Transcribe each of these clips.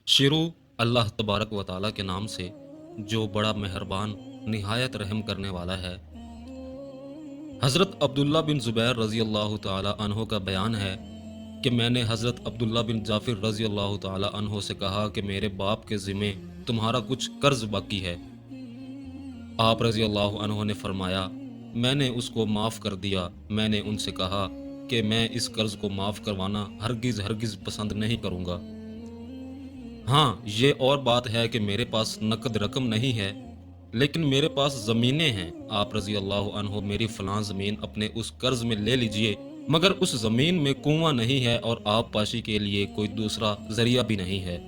شروع اللہ تبارک و تعالی کے نام سے جو بڑا مہربان نہایت رحم کرنے والا ہے۔ حضرت عبداللہ بن زبیر رضی اللہ تعالی عنہ کا بیان ہے کہ میں نے حضرت عبداللہ بن جعفر رضی اللہ تعالی عنہ سے کہا کہ میرے باپ کے ذمے تمہارا کچھ قرض باقی ہے۔ آپ رضی اللہ عنہ نے فرمایا میں نے اس کو معاف کر دیا۔ میں نے ان سے کہا کہ میں اس قرض کو معاف کروانا ہرگز پسند نہیں کروں گا۔ ہاں یہ اور بات ہے کہ میرے پاس نقد رقم نہیں ہے لیکن میرے پاس زمینیں ہیں۔ آپ رضی اللہ عنہ میری فلاں زمین اپنے اس قرض میں لے لیجئے، مگر اس زمین میں کنواں نہیں ہے اور آب پاشی کے لیے کوئی دوسرا ذریعہ بھی نہیں ہے۔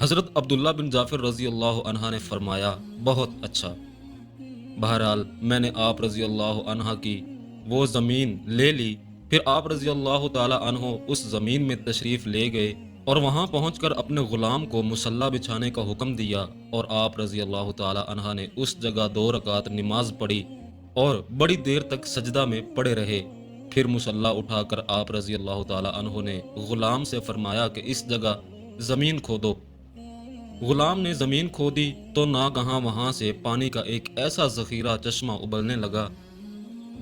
حضرت عبداللہ بن جعفر رضی اللہ عنہ نے فرمایا بہت اچھا۔ بہرحال میں نے آپ رضی اللہ عنہ کی وہ زمین لے لی۔ پھر آپ رضی اللہ تعالی عنہ اس زمین میں تشریف لے گئے اور وہاں پہنچ کر اپنے غلام کو مصلی بچھانے کا حکم دیا، اور آپ رضی اللہ تعالی عنہ نے اس جگہ 2 رکعت نماز پڑھی اور بڑی دیر تک سجدہ میں پڑے رہے۔ پھر مصلی اٹھا کر آپ رضی اللہ تعالی عنہ نے غلام سے فرمایا کہ اس جگہ زمین کھودو۔ غلام نے زمین کھودی تو ناگہاں وہاں سے پانی کا ایک ایسا ذخیرہ چشمہ ابلنے لگا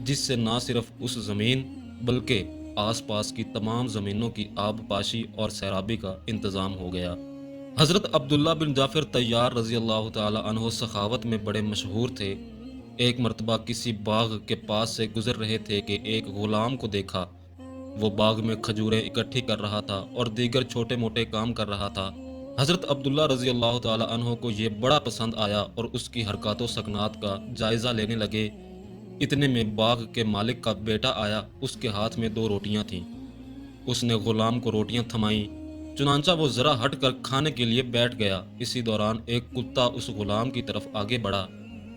جس سے نہ صرف اس زمین بلکہ آس پاس کی تمام زمینوں کی آب پاشی اور سیرابی کا انتظام ہو گیا۔ حضرت عبداللہ بن جعفر طیار رضی اللہ تعالی عنہ سخاوت میں بڑے مشہور تھے۔ ایک مرتبہ کسی باغ کے پاس سے گزر رہے تھے کہ ایک غلام کو دیکھا۔ وہ باغ میں کھجوریں اکٹھی کر رہا تھا اور دیگر چھوٹے موٹے کام کر رہا تھا۔ حضرت عبداللہ رضی اللہ تعالی عنہ کو یہ بڑا پسند آیا اور اس کی حرکات و سکنات کا جائزہ لینے لگے۔ اتنے میں باغ کے مالک کا بیٹا آیا، اس کے ہاتھ میں 2 روٹیاں تھیں۔ اس نے غلام کو روٹیاں تھمائیں، چنانچہ وہ ذرا ہٹ کر کھانے کے لیے بیٹھ گیا۔ اسی دوران ایک کتا اس غلام کی طرف آگے بڑھا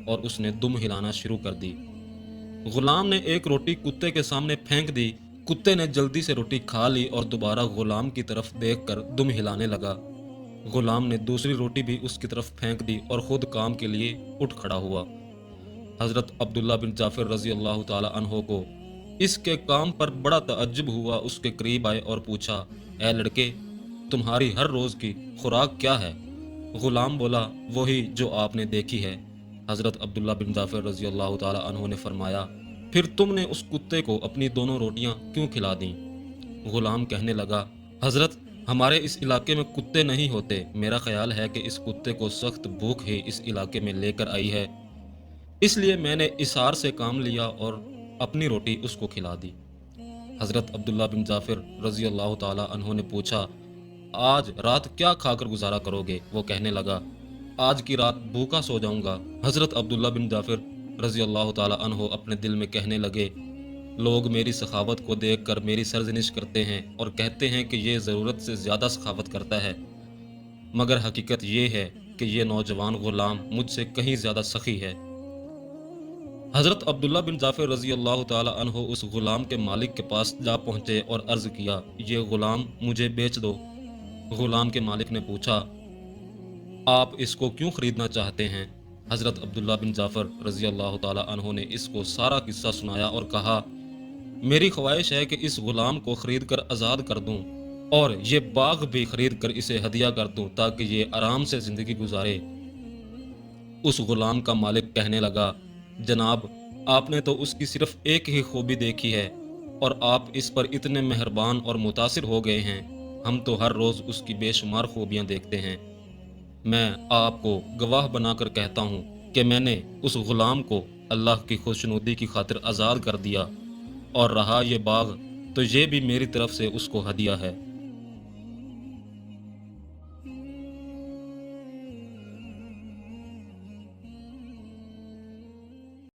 اور اس نے دم ہلانا شروع کر دی۔ غلام نے ایک روٹی کتے کے سامنے پھینک دی۔ کتے نے جلدی سے روٹی کھا لی اور دوبارہ غلام کی طرف دیکھ کر دم ہلانے لگا۔ غلام نے دوسری روٹی بھی اس کی طرف پھینک دی اور خود کام کے لیے اٹھ کھڑا ہوا۔ حضرت عبداللہ بن جعفر رضی اللہ تعالی عنہ کو اس کے کام پر بڑا تعجب ہوا۔ اس کے قریب آئے اور پوچھا اے لڑکے، تمہاری ہر روز کی خوراک کیا ہے؟ غلام بولا وہی جو آپ نے دیکھی ہے۔ حضرت عبداللہ بن جعفر رضی اللہ تعالی عنہ نے فرمایا پھر تم نے اس کتے کو اپنی دونوں روٹیاں کیوں کھلا دیں؟ غلام کہنے لگا حضرت ہمارے اس علاقے میں کتے نہیں ہوتے، میرا خیال ہے کہ اس کتے کو سخت بھوک ہی اس علاقے میں لے کر آئی ہے، اس لیے میں نے اثار سے کام لیا اور اپنی روٹی اس کو کھلا دی۔ حضرت عبداللہ بن جعفر رضی اللہ تعالی عنہ نے پوچھا آج رات کیا کھا کر گزارا کرو گے؟ وہ کہنے لگا آج کی رات بھوکا سو جاؤں گا۔ حضرت عبداللہ بن جعفر رضی اللہ تعالی عنہ اپنے دل میں کہنے لگے لوگ میری سخاوت کو دیکھ کر میری سرزنش کرتے ہیں اور کہتے ہیں کہ یہ ضرورت سے زیادہ سخاوت کرتا ہے، مگر حقیقت یہ ہے کہ یہ نوجوان غلام مجھ سے کہیں زیادہ سخی ہے۔ حضرت عبداللہ بن جعفر رضی اللہ تعالی عنہ اس غلام کے مالک کے پاس جا پہنچے اور عرض کیا یہ غلام مجھے بیچ دو۔ غلام کے مالک نے پوچھا آپ اس کو کیوں خریدنا چاہتے ہیں؟ حضرت عبداللہ بن جعفر رضی اللہ تعالی عنہ نے اس کو سارا قصہ سنایا اور کہا میری خواہش ہے کہ اس غلام کو خرید کر آزاد کر دوں اور یہ باغ بھی خرید کر اسے ہدیہ کر دوں تاکہ یہ آرام سے زندگی گزارے۔ اس غلام کا مالک کہنے لگا جناب آپ نے تو اس کی صرف ایک ہی خوبی دیکھی ہے اور آپ اس پر اتنے مہربان اور متاثر ہو گئے ہیں، ہم تو ہر روز اس کی بے شمار خوبیاں دیکھتے ہیں۔ میں آپ کو گواہ بنا کر کہتا ہوں کہ میں نے اس غلام کو اللہ کی خوشنودی کی خاطر آزاد کر دیا، اور رہا یہ باغ تو یہ بھی میری طرف سے اس کو ہدیہ ہے۔